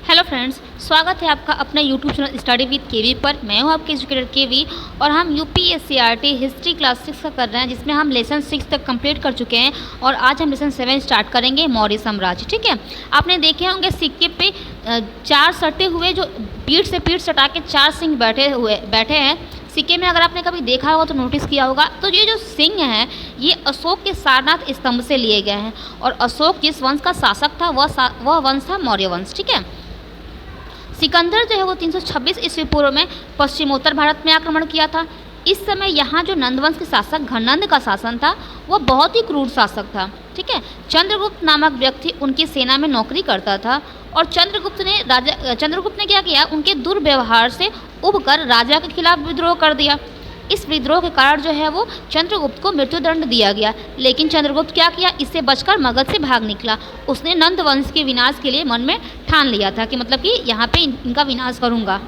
Hello friends, स्वागत है आपका अपने यूट्यूब चैनल स्टडी विद केवी पर। मैं हूं आपके एजुकेटर केवी और हम यूपीएससीआरटी हिस्ट्री क्लास 6 का कर रहे हैं, जिसमें हम लेसन 6 तक कंप्लीट कर चुके हैं और आज हम लेसन 7 स्टार्ट करेंगे, मौर्य साम्राज्य। ठीक है, आपने देखे होंगे सिक्के पे 4 सटे हुए, जो पीठ से पीठ सटा के 4 सिंह बैठे हैं सिक्के में। अगर आपने कभी देखा होगा तो नोटिस किया होगा। तो ये जो सिंह हैं ये अशोक के सारनाथ स्तंभ से लिए गए हैं और अशोक जिस वंश का शासक था वह वंश था मौर्य वंश। ठीक है, सिकंदर जो है वो 326 ईस्वी पूर्व में पश्चिमोत्तर भारत में आक्रमण किया था। इस समय यहाँ जो नंदवंश के शासक घनंद का शासन था वह बहुत ही क्रूर शासक था। ठीक है, चंद्रगुप्त नामक व्यक्ति उनकी सेना में नौकरी करता था और चंद्रगुप्त ने क्या किया, उनके दुर्व्यवहार से उबकर राजा के खिलाफ विद्रोह कर दिया। इस विद्रोह के कारण जो है वो चंद्रगुप्त को मृत्युदंड दिया गया, लेकिन चंद्रगुप्त क्या किया, इससे बचकर मगध से भाग निकला। उसने नंद वंश के विनाश के लिए मन में ठान लिया था कि मतलब कि यहाँ पे इनका विनाश करूँगा।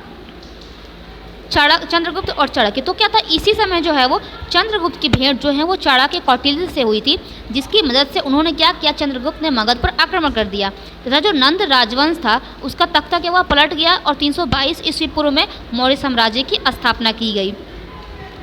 चंद्रगुप्त और चाणक्य, तो क्या था, इसी समय जो है वो चंद्रगुप्त की भेंट जो है वो चाणक्य कौटिल्य से हुई थी, जिसकी मदद से उन्होंने क्या किया, चंद्रगुप्त ने मगध पर आक्रमण कर दिया तथा जो नंद राजवंश था उसका तख्ता क्या हुआ, पलट गया और 322 ईस्वी पूर्व में मौर्य साम्राज्य की स्थापना की गई।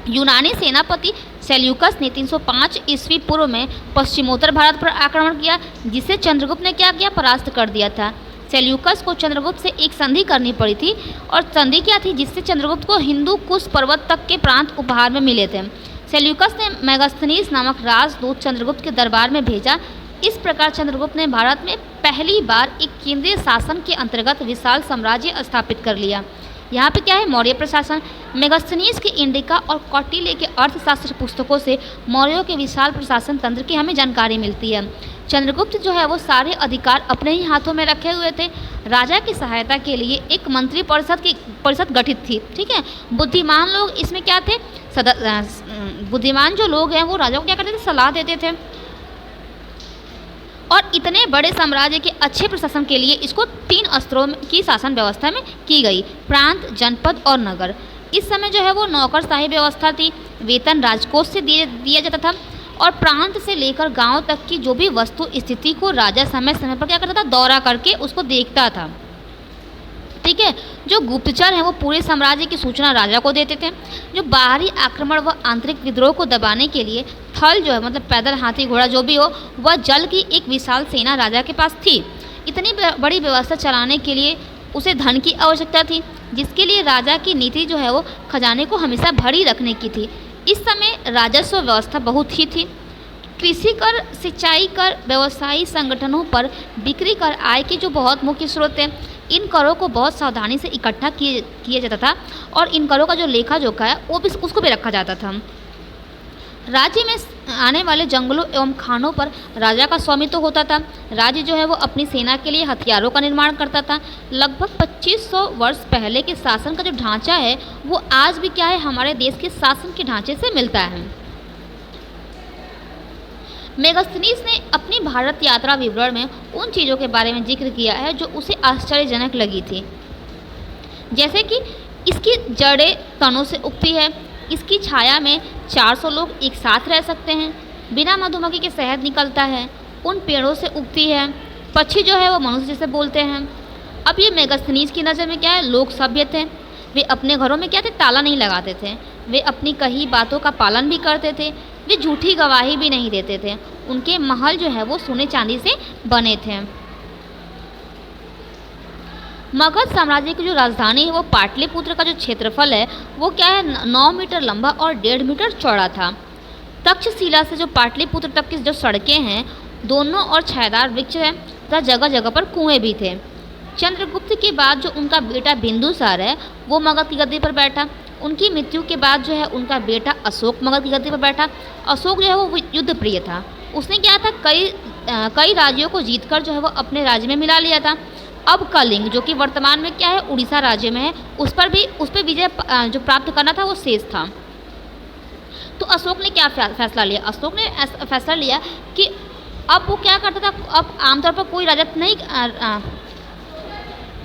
यूनानी सेनापति सेल्यूकस ने 305 ईस्वी पूर्व में पश्चिमोत्तर भारत पर आक्रमण किया, जिसे चंद्रगुप्त ने क्या किया, परास्त कर दिया था। सेल्यूकस को चंद्रगुप्त से एक संधि करनी पड़ी थी और संधि क्या थी, जिससे चंद्रगुप्त को हिंदू कुश पर्वत तक के प्रांत उपहार में मिले थे। सेल्यूकस ने मेगास्थनीज नामक राजदूत चंद्रगुप्त के दरबार में भेजा। इस प्रकार चंद्रगुप्त ने भारत में पहली बार एक केंद्रीय शासन के अंतर्गत विशाल साम्राज्य स्थापित कर लिया। यहाँ पे क्या है, मौर्य प्रशासन। मेगास्थनीज के इंडिका और कौटिल्य के अर्थशास्त्र पुस्तकों से मौर्यों के विशाल प्रशासन तंत्र की हमें जानकारी मिलती है। चंद्रगुप्त जो है वो सारे अधिकार अपने ही हाथों में रखे हुए थे। राजा की सहायता के लिए एक मंत्री परिषद गठित थी। ठीक है, बुद्धिमान लोग इसमें क्या थे, बुद्धिमान जो लोग हैं वो राजा को क्या करते थे, सलाह देते थे। और इतने बड़े साम्राज्य के अच्छे प्रशासन के लिए इसको 3 स्तरों की शासन व्यवस्था में की गई, प्रांत, जनपद और नगर। इस समय जो है वो नौकरशाही व्यवस्था थी, वेतन राजकोष से दिया जाता था और प्रांत से लेकर गांव तक की जो भी वस्तु स्थिति को राजा समय समय पर क्या करता था, दौरा करके उसको देखता था। ठीक है, जो गुप्तचर हैं वो पूरे साम्राज्य की सूचना राजा को देते थे। जो बाहरी आक्रमण व आंतरिक विद्रोह को दबाने के लिए थल जो है मतलब पैदल, हाथी, घोड़ा जो भी हो, वह जल की एक विशाल सेना राजा के पास थी। इतनी बड़ी व्यवस्था चलाने के लिए उसे धन की आवश्यकता थी, जिसके लिए राजा की नीति जो है वो खजाने को हमेशा भरी रखने की थी। इस समय राजस्व व्यवस्था बहुत ही थी। कृषि कर, सिंचाई कर, व्यवसायी संगठनों पर बिक्री कर आय के जो बहुत मुख्य स्रोत हैं, इन करों को बहुत सावधानी से इकट्ठा किया जाता था और इन करों का जो लेखा जोखा है वो भी उसको भी रखा जाता था। राज्य में आने वाले जंगलों एवं खानों पर राजा का स्वामित्व होता था। राज्य जो है वो अपनी सेना के लिए हथियारों का निर्माण करता था। लगभग 2500 वर्ष पहले के शासन का जो ढांचा है वो आज भी क्या है, हमारे देश के शासन के ढांचे से मिलता है। मेगास्थनीज ने अपनी भारत यात्रा विवरण में उन चीज़ों के बारे में जिक्र किया है जो उसे आश्चर्यजनक लगी थी, जैसे कि इसकी जड़ें तनों से उगती है, इसकी छाया में 400 लोग एक साथ रह सकते हैं, बिना मधुमक्खी के शहद निकलता है, उन पेड़ों से उगती है, पक्षी जो है वो मनुष्य जैसे बोलते हैं। अब ये मेगास्थनीज की नज़र में क्या है, लोग सभ्य थे। वे अपने घरों में क्या थे, ताला नहीं लगाते थे। वे अपनी कही बातों का पालन भी करते थे। वे झूठी गवाही भी नहीं देते थे। उनके महल जो है वो सोने चांदी से बने थे। मगध साम्राज्य की जो राजधानी है वो पाटलिपुत्र का जो क्षेत्रफल है वो क्या है, 9 मीटर लंबा और 1.5 मीटर चौड़ा था। तक्षशिला से जो पाटलिपुत्र तक की जो सड़कें हैं, दोनों और छायादार वृक्ष हैं तथा जगह जगह पर कुएं भी थे। चंद्रगुप्त के बाद जो उनका बेटा बिंदुसार है वो मगध की गद्दी पर बैठा। उनकी मृत्यु के बाद जो है उनका बेटा अशोक मगध की गद्दी पर बैठा। अशोक जो है वो युद्ध प्रिय था। उसने क्या था, कई राज्यों को जीतकर जो है वो अपने राज्य में मिला लिया था। अब कलिंग जो कि वर्तमान में क्या है, उड़ीसा राज्य में है, उस पर विजय जो प्राप्त करना था वो शेष था। तो अशोक ने क्या फैसला लिया, अशोक ने फैसला लिया कि अब वो क्या करता था, अब आमतौर पर कोई राजा नहीं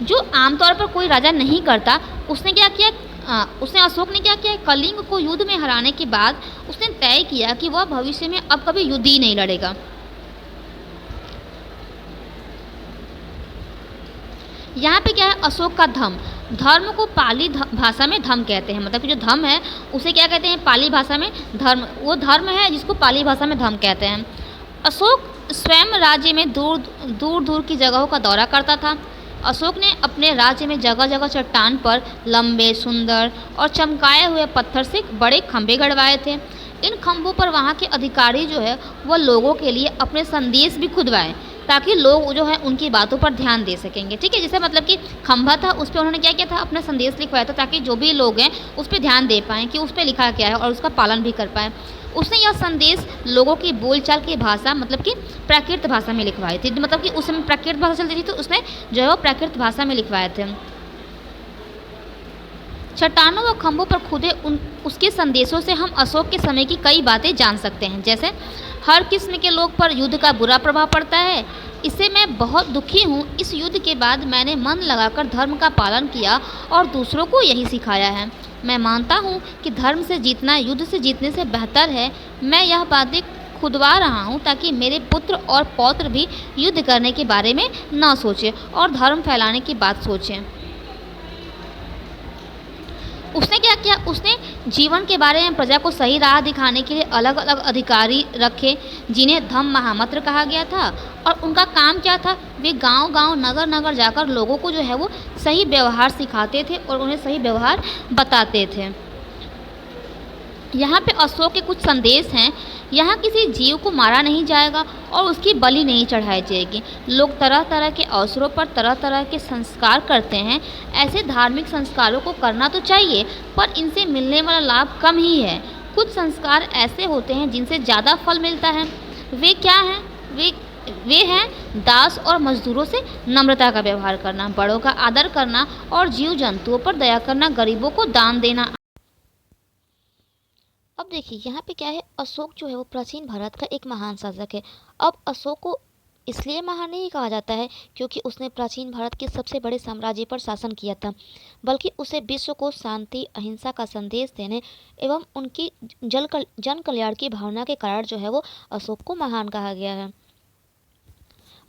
जो आमतौर पर कोई राजा नहीं करता, उसने क्या किया, अशोक ने क्या किया, कलिंग को युद्ध में हराने के बाद उसने तय किया कि वह भविष्य में अब कभी युद्ध ही नहीं लड़ेगा। यहाँ पे क्या है, अशोक का धम, धर्म को पाली भाषा में धम कहते हैं, मतलब कि जो धम है उसे क्या कहते हैं, पाली भाषा में धर्म, वो धर्म है जिसको पाली भाषा में धम कहते हैं। अशोक स्वयं राज्य में दूर दूर दूर की जगहों का दौरा करता था। अशोक ने अपने राज्य में जगह जगह चट्टान पर लंबे, सुंदर और चमकाए हुए पत्थर से बड़े खंभे गड़वाए थे। इन खंभों पर वहाँ के अधिकारी जो है वह लोगों के लिए अपने संदेश भी खुदवाए, ताकि लोग जो है उनकी बातों पर ध्यान दे सकेंगे। ठीक है, जैसे मतलब कि खंभा था, उस पर उन्होंने क्या किया था, अपना संदेश लिखवाया था, ताकि जो भी लोग हैं उस पर ध्यान दे पाएँ कि उस पर लिखा क्या है और उसका पालन भी कर पाएँ। उसने यह संदेश लोगों की बोलचाल की भाषा, मतलब कि प्राकृत भाषा में लिखवाई थी, मतलब कि उस समय प्राकृत भाषा चलती थी, तो उसने जो है वो प्राकृत भाषा में लिखवाए थे। चट्टानों व खंभों पर खुदे उसके संदेशों से हम अशोक के समय की कई बातें जान सकते हैं, जैसे हर किस्म के लोग पर युद्ध का बुरा प्रभाव पड़ता है, इससे मैं बहुत दुखी हूँ। इस युद्ध के बाद मैंने मन लगाकर धर्म का पालन किया और दूसरों को यही सिखाया है। मैं मानता हूँ कि धर्म से जीतना युद्ध से जीतने से बेहतर है। मैं यह बातें खुदवा रहा हूँ ताकि मेरे पुत्र और पौत्र भी युद्ध करने के बारे में न सोचें और धर्म फैलाने की बात सोचें। उसने क्या किया, उसने जीवन के बारे में प्रजा को सही राह दिखाने के लिए अलग अलग अधिकारी रखे, जिन्हें धम्म महामंत्र कहा गया था। और उनका काम क्या था, वे गांव गांव नगर नगर जाकर लोगों को जो है वो सही व्यवहार सिखाते थे और उन्हें सही व्यवहार बताते थे। यहाँ पे अशोक के कुछ संदेश हैं। यहाँ किसी जीव को मारा नहीं जाएगा और उसकी बलि नहीं चढ़ाई जाएगी। लोग तरह तरह के अवसरों पर तरह तरह के संस्कार करते हैं। ऐसे धार्मिक संस्कारों को करना तो चाहिए, पर इनसे मिलने वाला लाभ कम ही है। कुछ संस्कार ऐसे होते हैं जिनसे ज़्यादा फल मिलता है। वे क्या हैं? वे हैं दास और मजदूरों से नम्रता का व्यवहार करना, बड़ों का आदर करना और जीव जंतुओं पर दया करना, गरीबों को दान देना। अब देखिए यहाँ पे क्या है, अशोक जो है वो प्राचीन भारत का एक महान शासक है। अब अशोक को इसलिए महान नहीं कहा जाता है क्योंकि उसने प्राचीन भारत के सबसे बड़े साम्राज्य पर शासन किया था, बल्कि उसे विश्व को शांति, अहिंसा का संदेश देने एवं उनकी जन कल्याण की भावना के कारण जो है वो अशोक को महान कहा गया है।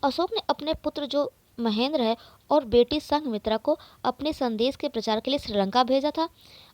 अशोक ने अपने पुत्र जो महेंद्र है और बेटी संघमित्रा को अपने संदेश के प्रचार के लिए श्रीलंका भेजा था।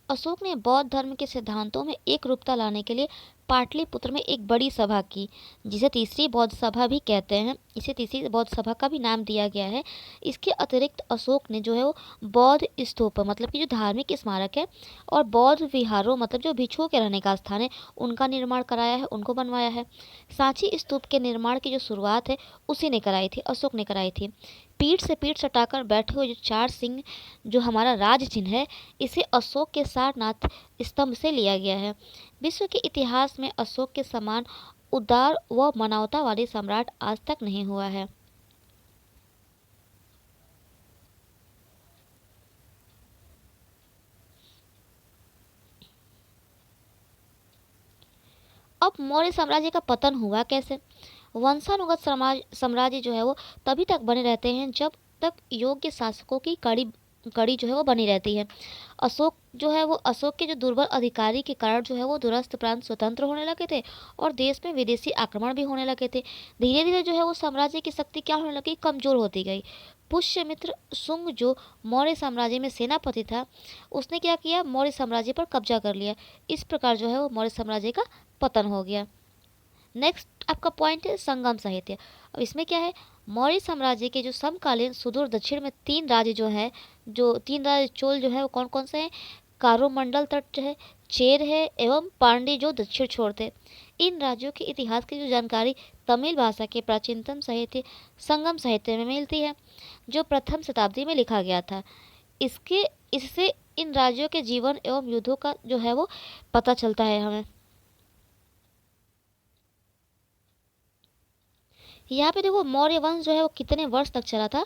अशोक ने बौद्ध धर्म के सिद्धांतों में एक रूपता लाने के लिए पाटलिपुत्र में एक बड़ी सभा की, जिसे तीसरी बौद्ध सभा भी कहते हैं। इसे तीसरी बौद्ध सभा का भी नाम दिया गया है। इसके अतिरिक्त अशोक ने जो है वो बौद्ध स्तूप, मतलब कि जो धार्मिक स्मारक है, और बौद्ध विहारों, मतलब जो भिक्षुओं के रहने का स्थान है, उनका निर्माण कराया है, उनको बनवाया है। सांची स्तूप के निर्माण की जो शुरुआत है उसी ने कराई थी, अशोक ने कराई थी। पीठ से पीठ सटाकर बैठे हुए जो 4 सिंह जो हमारा राज चिन्ह है, इसे अशोक के सारनाथ स्तंभ से लिया गया है। विश्व के इतिहास में अशोक के समान उदार व मानवतावादी सम्राट आज तक नहीं हुआ है। अब मौर्य साम्राज्य का पतन हुआ कैसे? वंशानुगत साम्राज्य जो है वो तभी तक बने रहते हैं जब तक योग्य शासकों की कड़ी जो है वो बनी रहती है। अशोक के जो दुर्बल अधिकारी के कारण जो है वो दूरस्थ प्रांत स्वतंत्र होने लगे थे और देश में विदेशी आक्रमण भी होने लगे थे। धीरे धीरे जो है वो साम्राज्य की शक्ति क्या होने लगी, कमजोर होती गई। पुष्यमित्र शुंग जो मौर्य साम्राज्य में सेनापति था, उसने क्या किया, मौर्य साम्राज्य पर कब्जा कर लिया। इस प्रकार जो है वो मौर्य साम्राज्य का पतन हो गया। नेक्स्ट आपका पॉइंट है संगम साहित्य। अब इसमें क्या है, मौर्य साम्राज्य के जो समकालीन सुदूर दक्षिण में 3 राज्य चोल जो है वो कौन कौन से हैं? कारोमंडल तट है, चेर है एवं पांड्य जो दक्षिण छोर थे। इन राज्यों के इतिहास की जो जानकारी तमिल भाषा के प्राचीनतम साहित्य संगम साहित्य में मिलती है, जो प्रथम शताब्दी में लिखा गया था। इससे इन राज्यों के जीवन एवं युद्धों का जो है वो पता चलता है हमें। यहाँ पे देखो मौर्य वंश जो है वो कितने वर्ष तक चला था,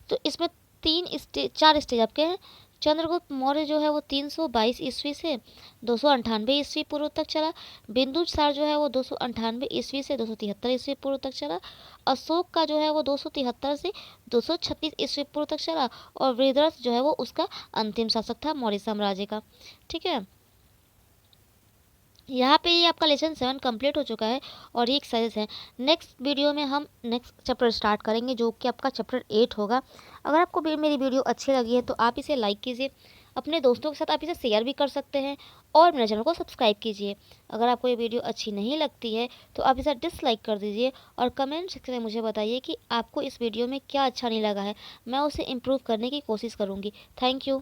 तो इसमें 4 स्टेज आपके हैं। चंद्रगुप्त मौर्य जो है वो 322 ईस्वी से 298 ईस्वी पूर्व तक चला। बिंदुसार जो है वो 298 ईस्वी से 273 ईस्वी पूर्व तक चला। अशोक का जो है वो 273 से 236 ईस्वी पूर्व तक चला। और वृहदरथ जो है वो उसका अंतिम शासक था मौर्य साम्राज्य का। ठीक है, यहाँ पे ये आपका लेसन 7 कंप्लीट हो चुका है और ये एक्सरसाइज है। नेक्स्ट वीडियो में हम नेक्स्ट चैप्टर स्टार्ट करेंगे जो कि आपका चैप्टर 8 होगा। अगर आपको मेरी वीडियो अच्छी लगी है तो आप इसे लाइक कीजिए, अपने दोस्तों के साथ आप इसे शेयर भी कर सकते हैं और मेरे चैनल को सब्सक्राइब कीजिए। अगर आपको ये वीडियो अच्छी नहीं लगती है तो आप इसे डिसलाइक कर दीजिए और कमेंट सेक्शन में मुझे बताइए कि आपको इस वीडियो में क्या अच्छा नहीं लगा है। मैं उसे इम्प्रूव करने की कोशिश करूँगी। Thank you.